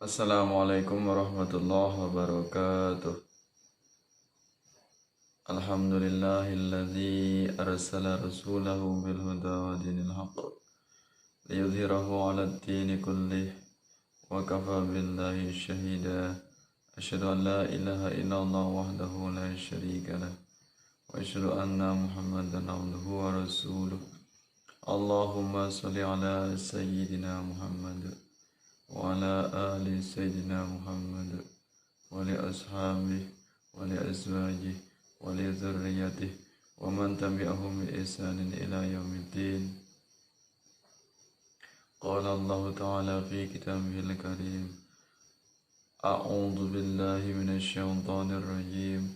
Assalamualaikum warahmatullahi wabarakatuh. Alhamdulillahilladzi arsala rasulahu bil huda wa dinil haqq liyudhhirahu 'alad dini kullih wa kafa billahi shahida. Asyhadu an la ilaha illallah wahdahu la syarika lah wa asyhadu anna Muhammadan 'abduhu wa rasuluh. Allahumma shalli ala sayyidina Muhammad wa ala ali sayyidina Muhammad wa li ashabihi wa li azwajihi wa li dzurriyyatihi wa man tabi'ahum bi ihsanin ila yaumiddin. Qala Allah ta'ala fi kitabihil karim, a'udzu billahi minasy syaithanir rajim.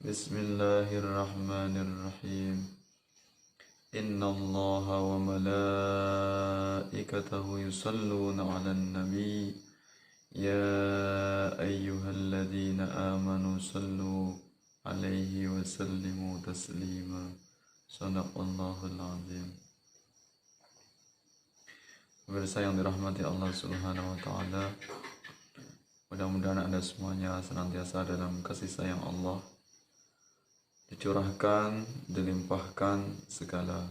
Bismillahirrahmanirrahim. Inna Allaha wa malaikatahu yusalluna 'alan nabi ya ayyuhalladzina amanu sallu 'alaihi wa sallimu taslima. Shadaqallahul azim. Pemirsa yang dirahmati Allah Subhanahu wa taala, mudah-mudahan Anda semuanya senantiasa dalam kasih sayang Allah, dicurahkan, dilimpahkan segala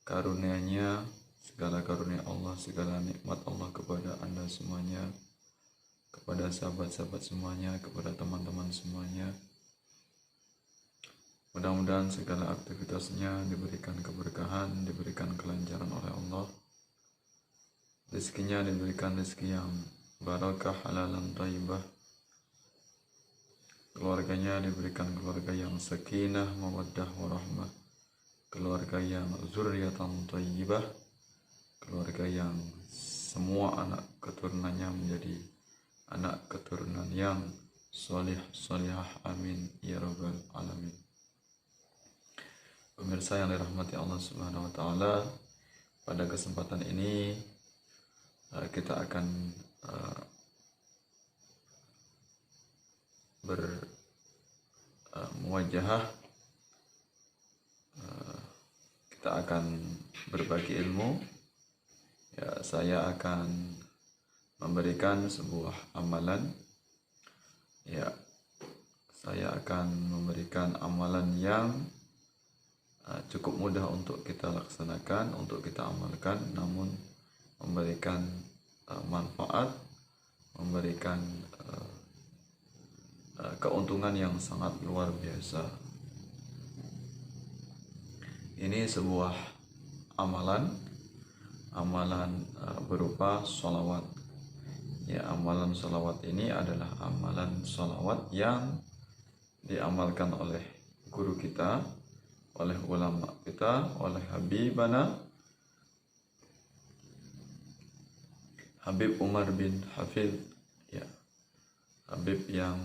karunia-Nya, segala karunia Allah, segala nikmat Allah kepada Anda semuanya, kepada sahabat-sahabat semuanya, kepada teman-teman semuanya. Mudah-mudahan segala aktivitasnya diberikan keberkahan, diberikan kelancaran oleh Allah. Rezekinya diberikan rezeki yang barakah, halalan thayyibah. Keluarganya diberikan keluarga yang sakinah, mawaddah, warahmah. Keluarga yang zurriyatan thayyibah. Keluarga yang semua anak keturunannya menjadi anak keturunan yang solih, solihah. Amin ya rabbal alamin. Pemirsa yang dirahmati Allah Subhanahu wa taala, pada kesempatan ini kita akan bermuwajahah, kita akan berbagi ilmu. Ya, saya akan memberikan sebuah amalan. Ya, saya akan memberikan amalan yang cukup mudah untuk kita laksanakan, untuk kita amalkan, namun memberikan manfaat, memberikan keuntungan yang sangat luar biasa. Ini sebuah amalan berupa sholawat. Ya, amalan sholawat ini adalah amalan sholawat yang diamalkan oleh guru kita, oleh ulama kita, oleh Habibana Habib Umar bin Hafidh. Ya, Habib yang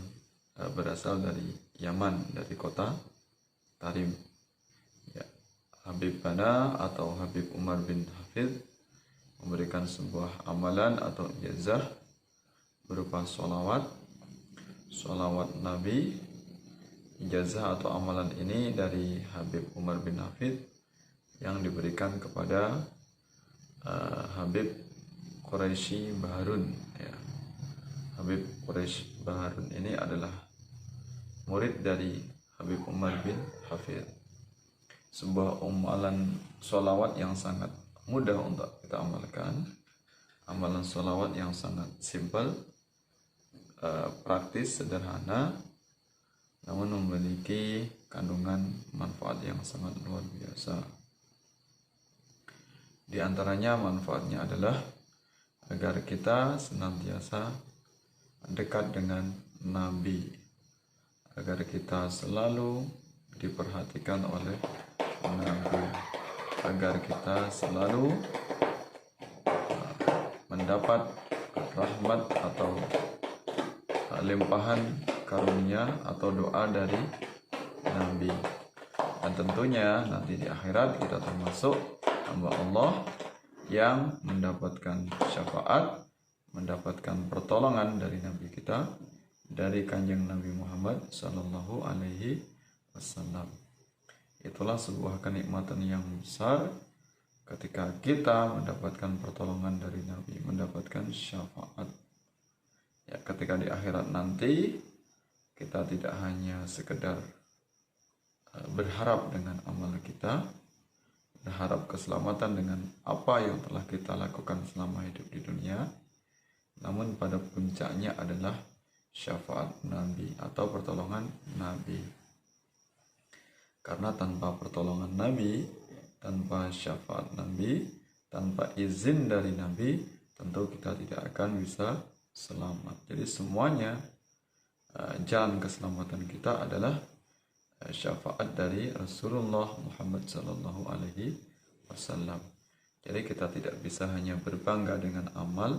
berasal dari Yaman, dari kota Tarim. Ya, Habib Bana atau Habib Umar bin Hafidh memberikan sebuah amalan atau ijazah berupa sholawat Nabi. Ijazah atau amalan ini dari Habib Umar bin Hafidh yang diberikan kepada Habib Quraisy Baharun. Ya, Habib Quraisy Baharun ini adalah murid dari Habib Umar bin Hafidh. Sebuah amalan sholawat yang sangat mudah untuk kita amalkan. Amalan sholawat yang sangat simpel, praktis, sederhana, namun memiliki kandungan manfaat yang sangat luar biasa. Di antaranya manfaatnya adalah agar kita senantiasa dekat dengan Nabi, agar kita selalu diperhatikan oleh Nabi, agar kita selalu mendapat rahmat atau limpahan karunia atau doa dari Nabi. Dan tentunya nanti di akhirat kita termasuk hamba Allah yang mendapatkan syafaat, mendapatkan pertolongan dari Nabi kita, dari kanjeng Nabi Muhammad Sallallahu Alaihi Wasallam. Itulah sebuah kenikmatan yang besar ketika kita mendapatkan pertolongan dari Nabi, mendapatkan syafaat. Ya, ketika di akhirat nanti kita tidak hanya sekedar berharap dengan amal kita, berharap keselamatan dengan apa yang telah kita lakukan selama hidup di dunia, namun pada puncaknya adalah syafaat Nabi atau pertolongan Nabi. Karena tanpa pertolongan Nabi, tanpa syafaat Nabi, tanpa izin dari Nabi, tentu kita tidak akan bisa selamat. Jadi semuanya jalan keselamatan kita adalah syafaat dari Rasulullah Muhammad Sallallahu Alaihi Wasallam. Jadi kita tidak bisa hanya berbangga dengan amal,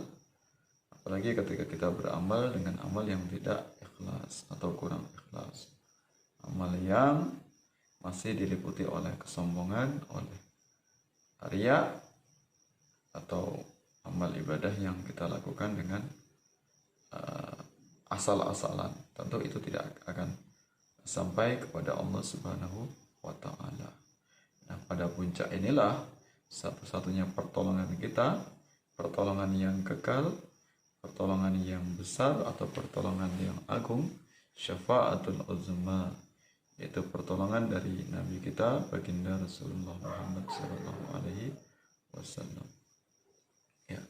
apalagi ketika kita beramal dengan amal yang tidak ikhlas atau kurang ikhlas, amal yang masih diliputi oleh kesombongan, oleh riya, atau amal ibadah yang kita lakukan dengan asal-asalan. Tentu itu tidak akan sampai kepada Allah Subhanahu wa Ta'ala. Nah, pada puncak inilah satu-satunya pertolongan kita, pertolongan yang kekal, pertolongan yang besar atau pertolongan yang agung, syafaatul uzma, yaitu pertolongan dari Nabi kita baginda Rasulullah Muhammad Sallallahu Alaihi Wasallam. Ya,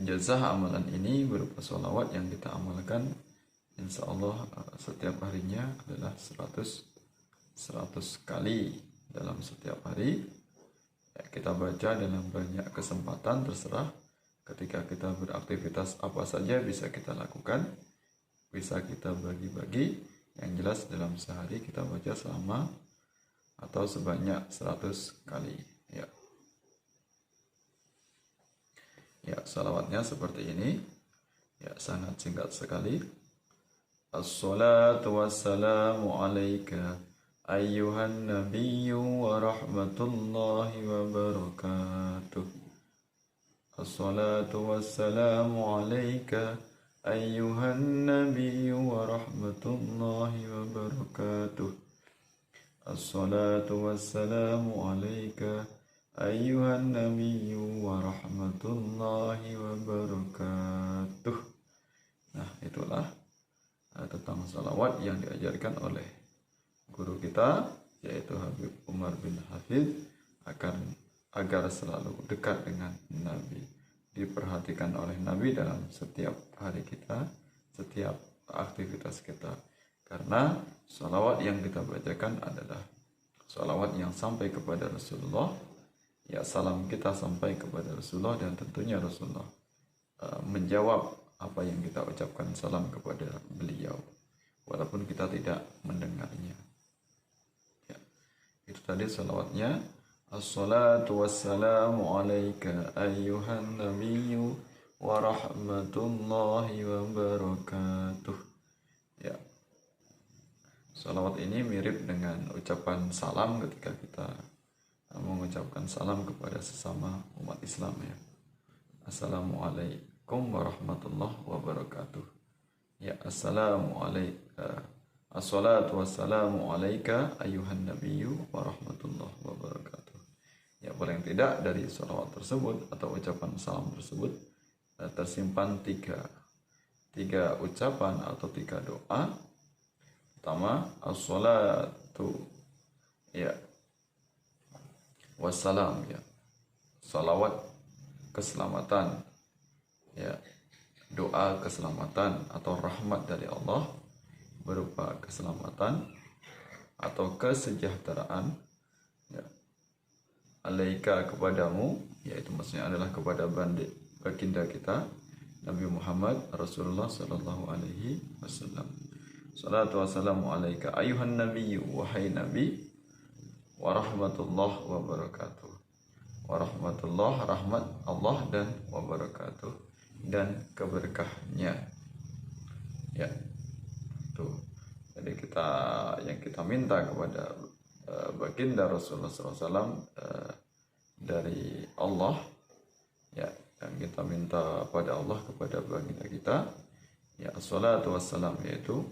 jazah amalan ini berupa sholawat yang kita amalkan, insya Allah setiap harinya adalah 100 kali dalam setiap hari. Ya, kita baca dalam banyak kesempatan, terserah. Ketika kita beraktivitas apa saja bisa kita lakukan, bisa kita bagi-bagi. Yang jelas dalam sehari kita baca selama atau sebanyak 100 kali. Ya, salawatnya seperti ini. Ya, sangat singkat sekali. Assalatu wassalamu alaika ayyuhan nabiyyu wa rahmatullahi wa barakatuh. Assalatu wassalamu alaika ayyuhan nabiyyu wa rahmatullahi wa barakatuh. Assalatu wassalamu alaika ayyuhan nabiyyu wa rahmatullahi wa barakatuh. Nah, itulah tentang salawat yang diajarkan oleh guru kita, yaitu Habib Umar bin Hafid, agar selalu dekat dengan Nabi, diperhatikan oleh Nabi dalam setiap hari kita, setiap aktivitas kita. Karena salawat yang kita bacakan adalah salawat yang sampai kepada Rasulullah. Ya, salam kita sampai kepada Rasulullah, dan tentunya Rasulullah menjawab apa yang kita ucapkan salam kepada beliau, walaupun kita tidak mendengarnya. Ya, itu tadi salawatnya. Assalatu wassalamu alaika ayyuhan nabiyyu wa rahmatullahi wa barakatuh. Ya, salawat ini mirip dengan ucapan salam ketika kita mengucapkan salam kepada sesama umat Islam, ya. Assalamualaikum warahmatullahi wabarakatuh. Ya, assalatu wassalamu alaika ayyuhan nabiyyu warahmatullahi wabarakatuh. Ya, paling tidak dari salawat tersebut atau ucapan salam tersebut tersimpan tiga ucapan atau 3 doa. Pertama, as-salatu, ya, wassalam, ya, salawat keselamatan, ya, doa keselamatan atau rahmat dari Allah berupa keselamatan atau kesejahteraan, ya, alaika, kepadamu, yaitu maksudnya adalah kepada baginda kita Nabi Muhammad Rasulullah Sallallahu Alaihi Wasallam. Salatu wassalamu alaika ayuhan nabiyyu, wahai nabi, wa rahmatullah wa barakatuh. Wa rahmatullah, rahmat Allah, dan wa barakatuh, dan keberkahnya. Ya, itu. Jadi yang kita minta kepada baginda Rasulullah SAW dari Allah, ya, yang kita minta pada Allah kepada baginda kita, ya, assalatu wassalam, yaitu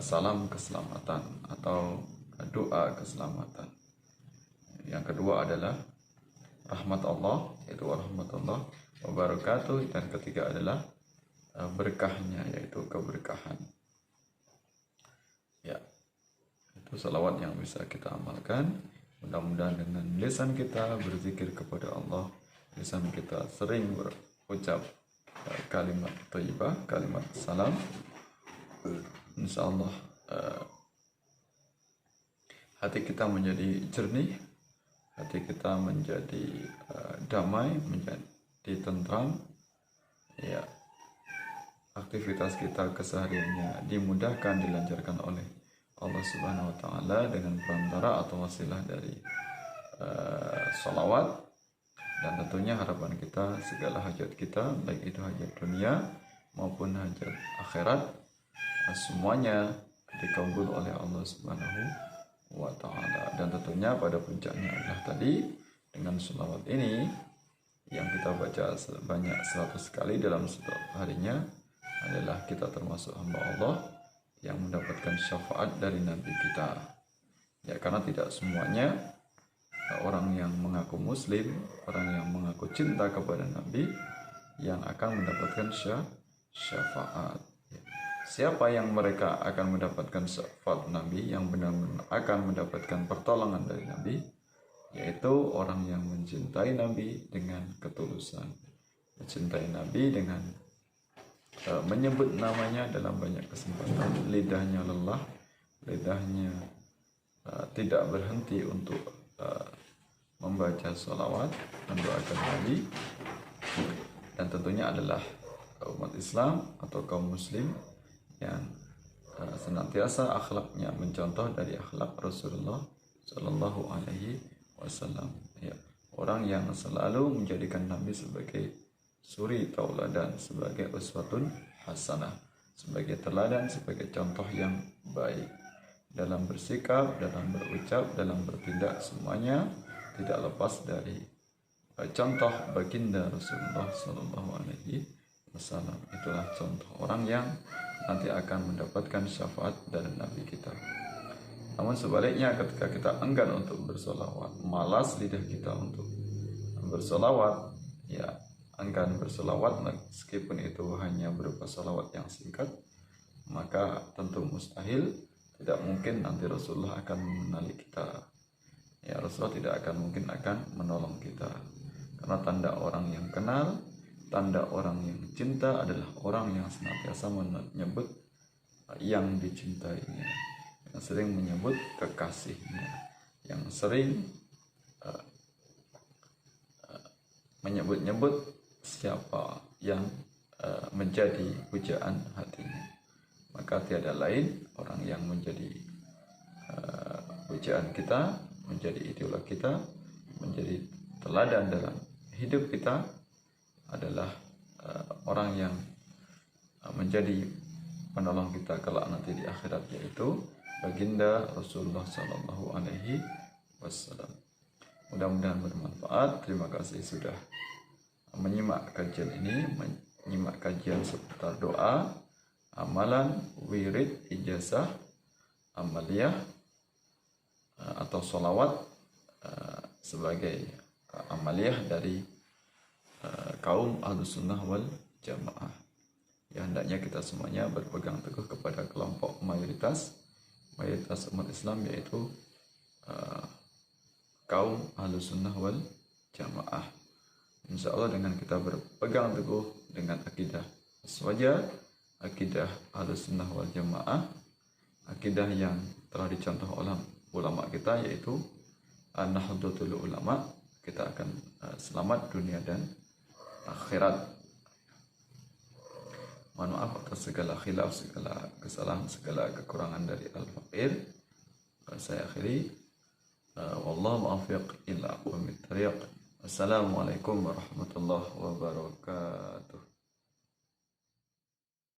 salam keselamatan atau doa keselamatan. Yang kedua adalah rahmat Allah, yaitu warahmatullah wabarakatuh. Dan ketiga adalah berkahnya, yaitu keberkahan. Ya, itu salawat yang bisa kita amalkan. Mudah-mudahan dengan lisan kita berzikir kepada Allah, lisan kita sering berucap kalimat thayyibah, kalimat salam, insyaallah hati kita menjadi jernih, hati kita menjadi damai, menjadi tentram. Ya, aktivitas kita kesehariannya dimudahkan, dilancarkan oleh Allah Subhanahu wa taala dengan perantara atau wasilah dari sholawat. Dan tentunya harapan kita, segala hajat kita, baik itu hajat dunia maupun hajat akhirat, semuanya dikabul oleh Allah Subhanahu wa taala. Dan tentunya pada puncaknya adalah tadi dengan sholawat ini yang kita baca sebanyak 100 kali dalam setiap harinya, adalah kita termasuk hamba Allah yang mendapatkan syafaat dari Nabi kita. Ya, karena tidak semuanya orang yang mengaku muslim, orang yang mengaku cinta kepada Nabi yang akan mendapatkan syafaat. Siapa yang mereka akan mendapatkan syafaat Nabi, yang benar-benar akan mendapatkan pertolongan dari Nabi, yaitu orang yang mencintai Nabi dengan ketulusan, mencintai Nabi dengan menyebut namanya dalam banyak kesempatan, lidahnya lelah, lidahnya tidak berhenti untuk membaca sholawat, mendoakan Nabi. Dan tentunya adalah umat Islam atau kaum muslim yang senantiasa akhlaknya mencontoh dari akhlak Rasulullah Shallallahu Alaihi Wasallam. Ya, orang yang selalu menjadikan Nabi sebagai suri tauladan, sebagai uswatun hasanah, sebagai teladan, sebagai contoh yang baik dalam bersikap, dalam berucap, dalam bertindak, semuanya tidak lepas dari contoh baginda Rasulullah Shallallahu Alaihi Wasallam. Itulah contoh orang yang nanti akan mendapatkan syafaat dari Nabi kita. Namun sebaliknya, ketika kita enggan untuk bersolawat, malas lidah kita untuk bersolawat, ya enggan bersolawat meskipun itu hanya berupa solawat yang singkat, maka tentu mustahil, tidak mungkin nanti Rasulullah akan mengenali kita. Ya, Rasulullah tidak akan mungkin akan menolong kita. Karena tanda orang yang kenal, tanda orang yang cinta adalah orang yang senantiasa menyebut yang dicintainya, yang sering menyebut kekasihnya, yang sering menyebut-nyebut siapa yang menjadi pujaan hatinya. Maka tiada lain orang yang menjadi pujaan kita, menjadi idola kita, menjadi teladan dalam hidup kita adalah orang yang menjadi penolong kita kelak nanti di akhirat, yaitu baginda Rasulullah Sallallahu Alaihi Wasallam. Mudah-mudahan bermanfaat. Terima kasih sudah menyimak kajian ini, menyimak kajian seputar doa, amalan, wirid, ijazah, amaliyah atau sholawat sebagai amaliyah dari kaum Ahlussunnah wal Jamaah. Ya, hendaknya kita semuanya berpegang teguh kepada kelompok mayoritas umat Islam, yaitu kaum Ahlussunnah wal Jamaah. Insya Allah dengan kita berpegang teguh dengan akidah aswaja, akidah Ahlussunnah wal Jamaah, akidah yang telah dicontoh oleh ulama kita, yaitu Nahdlatul Ulama, kita akan selamat dunia dan akhirat. Mohon maaf atas segala khilaf, segala kesalahan, segala kekurangan dari Al-Faqir. Saya akhiri. Wallahu muwaffiq ila aqwamit thariq. Wassalamualaikum warahmatullahi wabarakatuh.